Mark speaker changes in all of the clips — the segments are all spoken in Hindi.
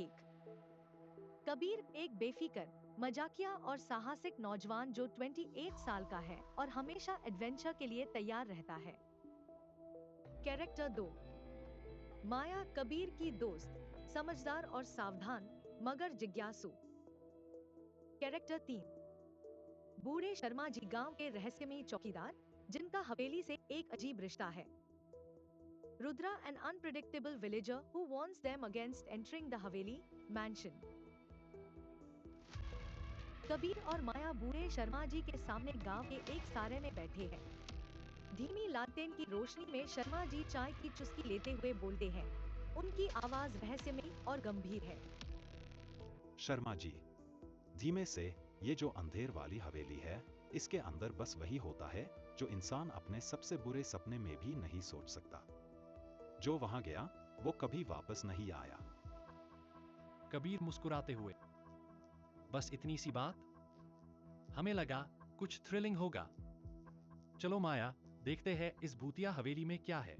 Speaker 1: 1। कबीर एक बेफिक्र, मजाकिया और साहसिक नौजवान जो 28 साल का है और हमेशा एडवेंचर के लिए तैयार रहता है। कैरेक्टर 2। माया कबीर की दोस्त, समझदार और सावधान मगर जिज्ञासु। कैरेक्टर 3। बूढ़े शर्मा जी गांव के रहस्यमयी चौकीदार, जिनका हवेली से एक अजीब रिश्ता है। Rudra an unpredictable villager who warns them against entering the Haveli mansion। Kabir और माया बूढ़े शर्मा जी के सामने गांव के एक सारे में बैठे हैं। धीमी लालटेन की रोशनी में शर्मा जी चाय की चुस्की लेते हुए बोलते हैं। उनकी आवाज रहस्यमयी और गंभीर है।
Speaker 2: शर्मा जी, धीमे से, ये जो अंधेर वाली हवेली है, इसके अंदर बस वही होता है जो इंसान अपने सबसे बुरे सपने में भी नहीं सोच सकता। जो वहां गया वो कभी वापस नहीं आया।
Speaker 3: कबीर मुस्कुराते हुए, बस इतनी सी बात? हमें लगा कुछ थ्रिलिंग होगा। चलो माया, देखते हैं इस भूतिया हवेली में क्या है।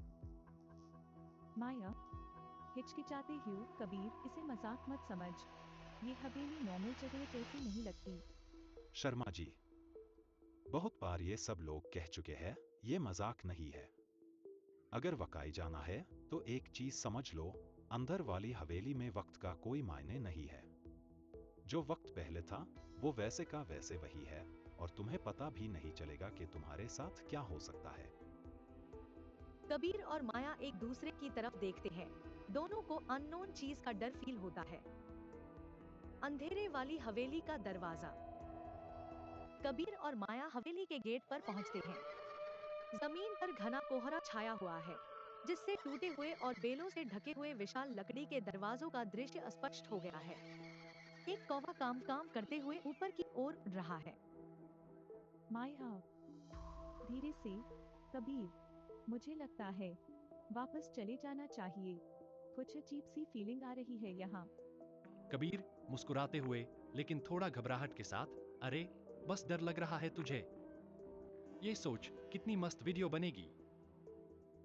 Speaker 4: माया हिचकिचाते हुए, कबीर इसे मजाक मत समझ, ये हवेली नॉर्मल जगह जैसी नहीं लगती।
Speaker 2: शर्मा जी, बहुत बार ये सब लोग कह चुके हैं, ये मजाक नहीं है। अगर वाकई जाना है तो एक चीज समझ लो, अंदर वाली हवेली में वक्त का कोई मायने नहीं है। जो वक्त पहले था वो वैसे का वैसे वही है, और तुम्हें पता भी नहीं चलेगा कि तुम्हारे साथ क्या हो सकता है।
Speaker 1: कबीर और माया एक दूसरे की तरफ देखते हैं। दोनों को अननोन चीज का डर फील होता है। अंधेरे वाली हवेली का दरवाजा। कबीर और माया हवेली के गेट पर पहुंचते हैं। जमीन पर घना कोहरा छाया हुआ है, जिससे टूटे हुए और बेलों से ढके हुए विशाल लकड़ी के दरवाजों का दृश्य स्पष्ट हो गया है। एक कौवा काम काम करते हुए ऊपर की ओर उड़ रहा है।
Speaker 4: माया धीरे से, कबीर मुझे लगता है वापस चले जाना चाहिए, कुछ अजीब सी फीलिंग आ रही है यहाँ।
Speaker 3: कबीर मुस्कुराते हुए, लेकिन थोड़ा घबराहट के साथ, अरे बस डर लग रहा है तुझे। ये सोच कितनी मस्त वीडियो बनेगी।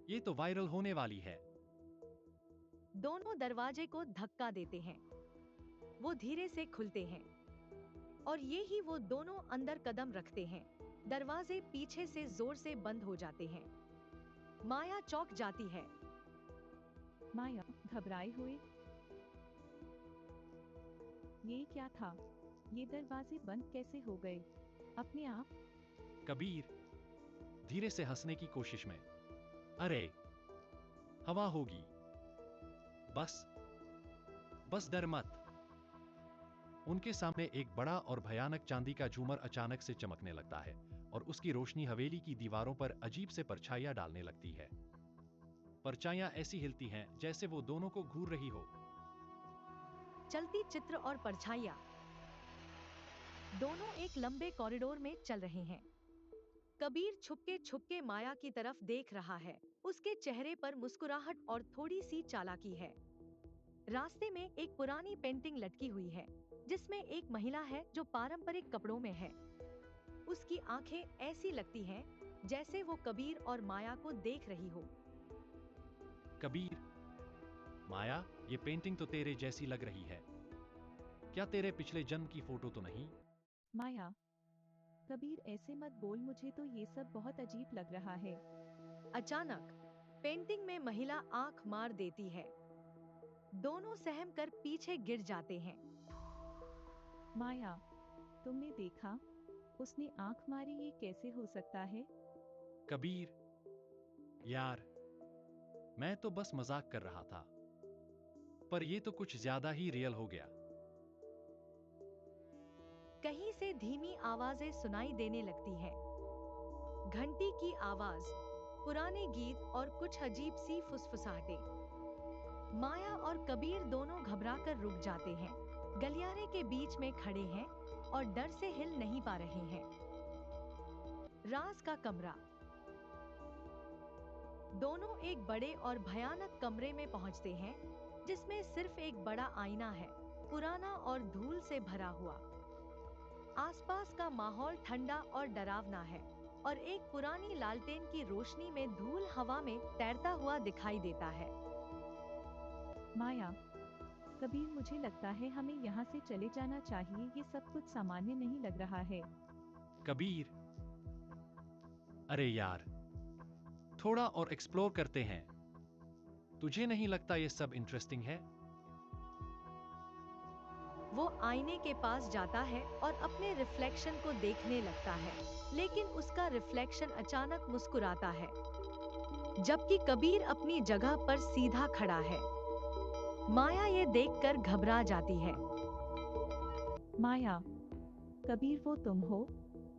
Speaker 3: ये तो वायरल होने वाली है।
Speaker 1: दोनों दरवाजे को धक्का देते हैं। वो धीरे से खुलते हैं और ये ही वो दोनों अंदर कदम रखते हैं। दरवाजे पीछे से जोर से बंद हो जाते हैं। माया चौंक जाती है।
Speaker 4: माया घबराए हुए, ये क्या था? ये दरवाजे बंद कैसे हो गए अपने आप?
Speaker 3: कबीर धीरे से हंसने की कोशिश में, अरे हवा होगी, बस डर मत। उनके सामने एक बड़ा और भयानक चांदी का झूमर अचानक से चमकने लगता है और उसकी रोशनी हवेली की दीवारों पर अजीब से परछाइयां डालने लगती है। परछाइयां ऐसी हिलती हैं जैसे वो दोनों को घूर रही हो।
Speaker 1: चलती चित्र और परछाइयां। दोनों एक लंबे कॉरिडोर में चल रहे हैं। कबीर छुपके माया की तरफ देख रहा है। उसके चेहरे पर मुस्कुराहट और थोड़ी सी चालाकी है। रास्ते में एक पुरानी पेंटिंग लटकी हुई है, जिसमें एक महिला है जो पारंपरिक कपड़ों में है। उसकी आंखें ऐसी लगती हैं जैसे वो कबीर और माया को देख रही हो।
Speaker 3: कबीर, माया, ये पेंटिंग तो तेरे जैसी लग रही है। क्या तेरे पिछले जन्म की फोटो तो नहीं?
Speaker 4: माया कबीर ऐसे मत बोल, मुझे तो ये सब बहुत अजीब लग रहा है।
Speaker 1: अचानक पेंटिंग में महिला आंख मार देती है। दोनों सहम कर पीछे गिर जाते हैं।
Speaker 4: माया तुमने देखा, उसने आंख मारी, ये कैसे हो सकता है?
Speaker 3: कबीर, यार, मैं तो बस मजाक कर रहा था, पर ये तो कुछ ज्यादा ही रियल हो गया।
Speaker 1: कहीं से धीमी आवाजें सुनाई देने लगती हैं। घंटी की आवाज, पुराने गीत और कुछ अजीब सी फुसफुसाहटें। माया और कबीर दोनों घबराकर रुक जाते हैं। गलियारे के बीच में खड़े हैं और डर से हिल नहीं पा रहे हैं। राज का कमरा। दोनों एक बड़े और भयानक कमरे में पहुंचते हैं, जिसमें सिर्फ एक बड़ा आईना है, पुराना और धूल से भरा हुआ। आसपास का माहौल ठंडा और डरावना है और एक पुरानी लालटेन की रोशनी में धूल हवा में तैरता हुआ दिखाई देता है।
Speaker 4: माया कबीर, मुझे लगता है हमें यहाँ से चले जाना चाहिए, ये सब कुछ सामान्य नहीं लग रहा है।
Speaker 3: कबीर, अरे यार, थोड़ा और एक्सप्लोर करते हैं। तुझे नहीं लगता ये सब इंटरेस्टिंग है?
Speaker 1: वो आईने के पास जाता है और अपने रिफ्लेक्शन को देखने लगता है, लेकिन उसका रिफ्लेक्शन अचानक मुस्कुराता है, जबकि कबीर अपनी जगह पर सीधा खड़ा है। माया ये देखकर घबरा जाती है।
Speaker 4: माया, कबीर वो तुम हो?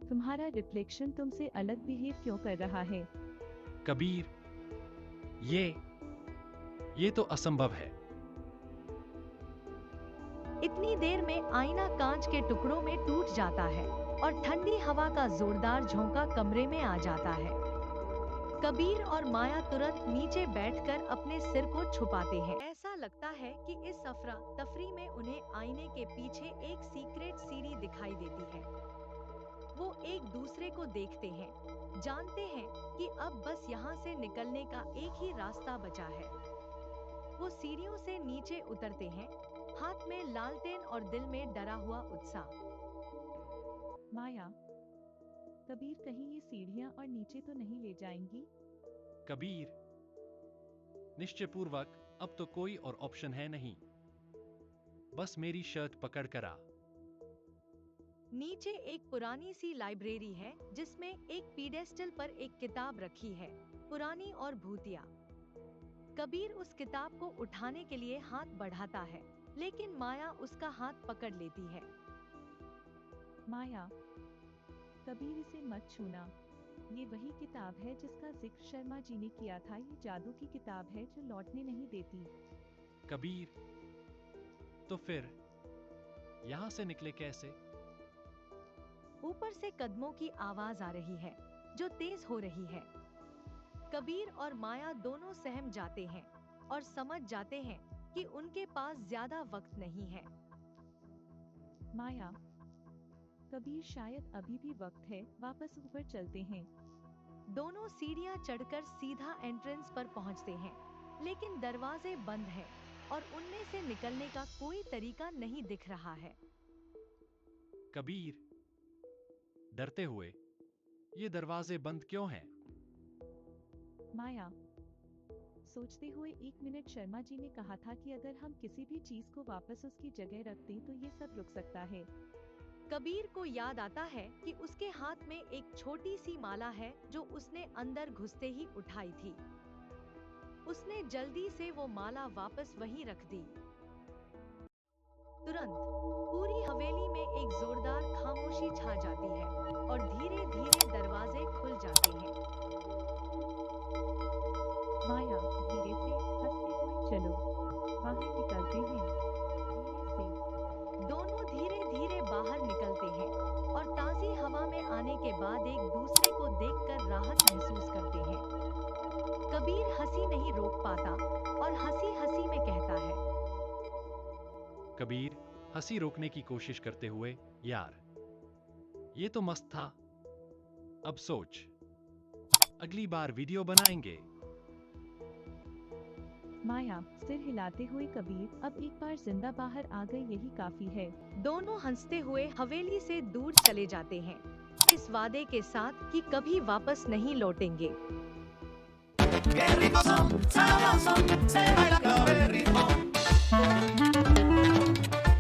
Speaker 4: तुम्हारा रिफ्लेक्शन तुमसे अलग बिहेव क्यों कर रहा है?
Speaker 3: कबीर, ये तो असंभव है।
Speaker 1: इतनी देर में आईना कांच के टुकड़ों में टूट जाता है और ठंडी हवा का जोरदार झोंका कमरे में आ जाता है। कबीर और माया तुरंत नीचे बैठकर अपने सिर को छुपाते हैं। ऐसा लगता है कि इस अफरा तफरी में उन्हें आईने के पीछे एक सीक्रेट सीढ़ी दिखाई देती है। वो एक दूसरे को देखते हैं, जानते हैं कि अब बस यहाँ से निकलने का एक ही रास्ता बचा है। वो सीढ़ियों से नीचे उतरते हैं, हाथ में लालटेन और दिल में डरा हुआ उत्साह।
Speaker 4: माया, कबीर, कहीं ये सीढ़ियां और नीचे तो नहीं ले जाएंगी?
Speaker 3: कबीर, निश्चयपूर्वक अब तो कोई और ऑप्शन है नहीं। बस मेरी शर्ट पकड़ कर आ।
Speaker 1: नीचे एक पुरानी सी लाइब्रेरी है, जिसमें एक पीडेस्टल पर एक किताब रखी है, पुरानी और भूतिया। कबीर उस किताब को उठाने के लिए हाथ बढ़ाता है, लेकिन माया उसका हाथ पकड़ लेती है।
Speaker 4: माया, कबीर, इसे मत छूना। ये वही किताब है जिसका जिक्र शर्मा जी ने किया था। ये जादू की किताब है जो लौटने नहीं देती।
Speaker 3: कबीर, तो फिर यहां से निकले कैसे?
Speaker 1: ऊपर से कदमों की आवाज आ रही है, जो तेज हो रही है। कबीर और माया दोनों सहम जाते हैं और समझ जाते हैं कि उनके पास ज्यादा वक्त नहीं है।
Speaker 4: माया, कबीर, शायद अभी भी वक्त है, वापस ऊपर चलते हैं।
Speaker 1: दोनों सीढ़ियां चढ़कर सीधा एंट्रेंस पर पहुंचते हैं, लेकिन दरवाजे बंद हैं और उनमें से निकलने का कोई तरीका नहीं दिख रहा है।
Speaker 3: कबीर, डरते हुए, ये दरवाजे बंद क्यों हैं?
Speaker 4: माया, सोचते हुए, 1 मिनट, शर्मा जी ने कहा था कि अगर हम किसी भी चीज को वापस उसकी जगह रख दें तो ये सब रुक सकता है।
Speaker 1: कबीर को याद आता है कि उसके हाथ में एक छोटी सी माला है जो उसने अंदर घुसते ही उठाई थी। उसने जल्दी से वो माला वापस वहीं रख दी। तुरंत पूरी हवेली में एक जोरदार खामोशी छा जाती है और धीरे धीरे दरवाजे खुल जाते हैं।
Speaker 4: माया, धीरे से, हंसते हुए चलो, बाहर निकलते हैं। धीरे से।
Speaker 1: दोनों धीरे धीरे बाहर निकलते हैं और ताज़ी हवा में आने के बाद एक दूसरे को देखकर राहत महसूस करते हैं। कबीर हंसी नहीं रोक पाता और हंसी हंसी में कहता है।
Speaker 3: कबीर हंसी रोकने की कोशिश करते हुए, यार, ये तो मस्त था। अब सोच, अगली बार वीडियो बनाएंगे।
Speaker 4: माया, सिर हिलाते हुए कबीर, अब एक बार जिंदा बाहर आ गए, यही काफी है।
Speaker 1: दोनों हंसते हुए हवेली से दूर चले जाते हैं, इस वादे के साथ कि कभी वापस नहीं लौटेंगे।
Speaker 5: Qué ricos son, sabrosos, se